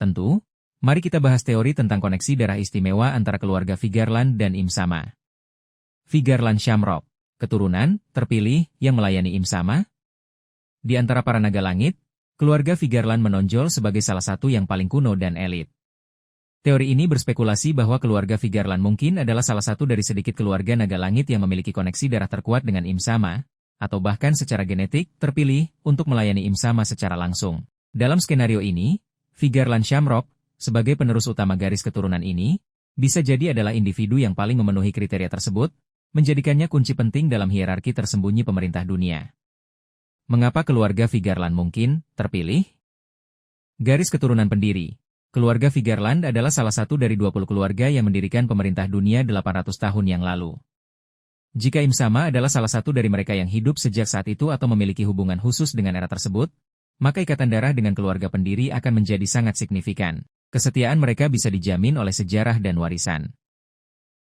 Tentu, mari kita bahas teori tentang koneksi darah istimewa antara keluarga Vigeland dan Im Sama. Vigeland Shamrock, keturunan terpilih yang melayani Im Sama. Di antara para naga langit, keluarga Vigeland menonjol sebagai salah satu yang paling kuno dan elit. Teori ini berspekulasi bahwa keluarga Vigeland mungkin adalah salah satu dari sedikit keluarga naga langit yang memiliki koneksi darah terkuat dengan Im Sama, atau bahkan secara genetik terpilih untuk melayani Im Sama secara langsung. Dalam skenario ini, Vigeland Shamrock, sebagai penerus utama garis keturunan ini, bisa jadi adalah individu yang paling memenuhi kriteria tersebut, menjadikannya kunci penting dalam hierarki tersembunyi pemerintah dunia. Mengapa keluarga Vigeland mungkin terpilih? Garis keturunan pendiri. Keluarga Vigeland adalah salah satu dari 20 keluarga yang mendirikan pemerintah dunia 800 tahun yang lalu. Jika Im Sama adalah salah satu dari mereka yang hidup sejak saat itu atau memiliki hubungan khusus dengan era tersebut, maka ikatan darah dengan keluarga pendiri akan menjadi sangat signifikan. Kesetiaan mereka bisa dijamin oleh sejarah dan warisan.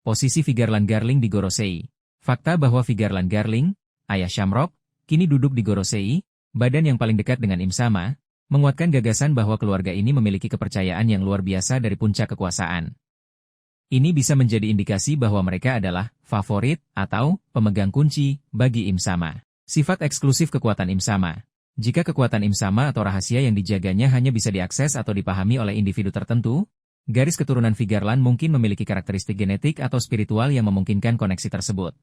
Posisi Vigeland Garling di Gorosei. Fakta bahwa Vigeland Garling, ayah Shamrock, kini duduk di Gorosei, badan yang paling dekat dengan Im Sama, menguatkan gagasan bahwa keluarga ini memiliki kepercayaan yang luar biasa dari puncak kekuasaan. Ini bisa menjadi indikasi bahwa mereka adalah favorit atau pemegang kunci bagi Im Sama. Sifat eksklusif kekuatan Im Sama. Jika kekuatan Im Sama atau rahasia yang dijaganya hanya bisa diakses atau dipahami oleh individu tertentu, garis keturunan Vigeland mungkin memiliki karakteristik genetik atau spiritual yang memungkinkan koneksi tersebut.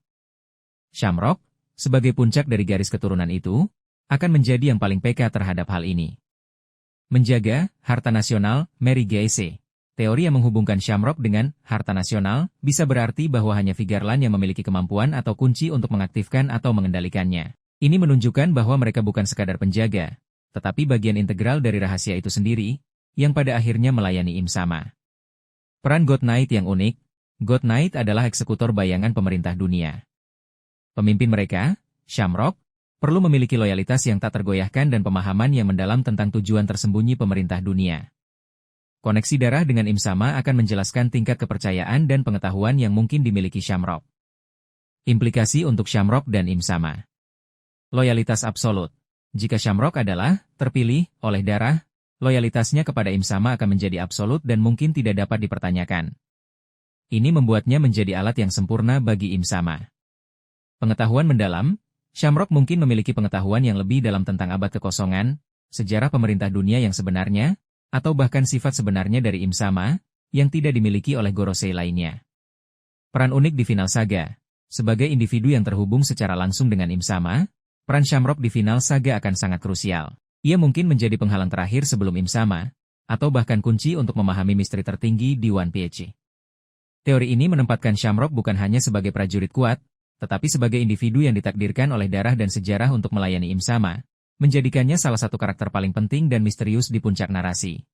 Shamrock, sebagai puncak dari garis keturunan itu, akan menjadi yang paling peka terhadap hal ini. Menjaga harta nasional, Mary Gacy. Teori yang menghubungkan Shamrock dengan harta nasional bisa berarti bahwa hanya Vigeland yang memiliki kemampuan atau kunci untuk mengaktifkan atau mengendalikannya. Ini menunjukkan bahwa mereka bukan sekadar penjaga, tetapi bagian integral dari rahasia itu sendiri, yang pada akhirnya melayani Im Sama. Peran God Knight yang unik. God Knight adalah eksekutor bayangan pemerintah dunia. Pemimpin mereka, Shamrock, perlu memiliki loyalitas yang tak tergoyahkan dan pemahaman yang mendalam tentang tujuan tersembunyi pemerintah dunia. Koneksi darah dengan Im Sama akan menjelaskan tingkat kepercayaan dan pengetahuan yang mungkin dimiliki Shamrock. Implikasi untuk Shamrock dan Im Sama. Loyalitas absolut. Jika Shamrock adalah terpilih oleh darah, loyalitasnya kepada Im Sama akan menjadi absolut dan mungkin tidak dapat dipertanyakan. Ini membuatnya menjadi alat yang sempurna bagi Im Sama. Pengetahuan mendalam. Shamrock mungkin memiliki pengetahuan yang lebih dalam tentang abad kekosongan, sejarah pemerintah dunia yang sebenarnya, atau bahkan sifat sebenarnya dari Im Sama, yang tidak dimiliki oleh Gorosei lainnya. Peran unik di final saga. Sebagai individu yang terhubung secara langsung dengan Im Sama, peran Shamrock di final saga akan sangat krusial. Ia mungkin menjadi penghalang terakhir sebelum Im Sama, atau bahkan kunci untuk memahami misteri tertinggi di One Piece. Teori ini menempatkan Shamrock bukan hanya sebagai prajurit kuat, tetapi sebagai individu yang ditakdirkan oleh darah dan sejarah untuk melayani Im Sama, menjadikannya salah satu karakter paling penting dan misterius di puncak narasi.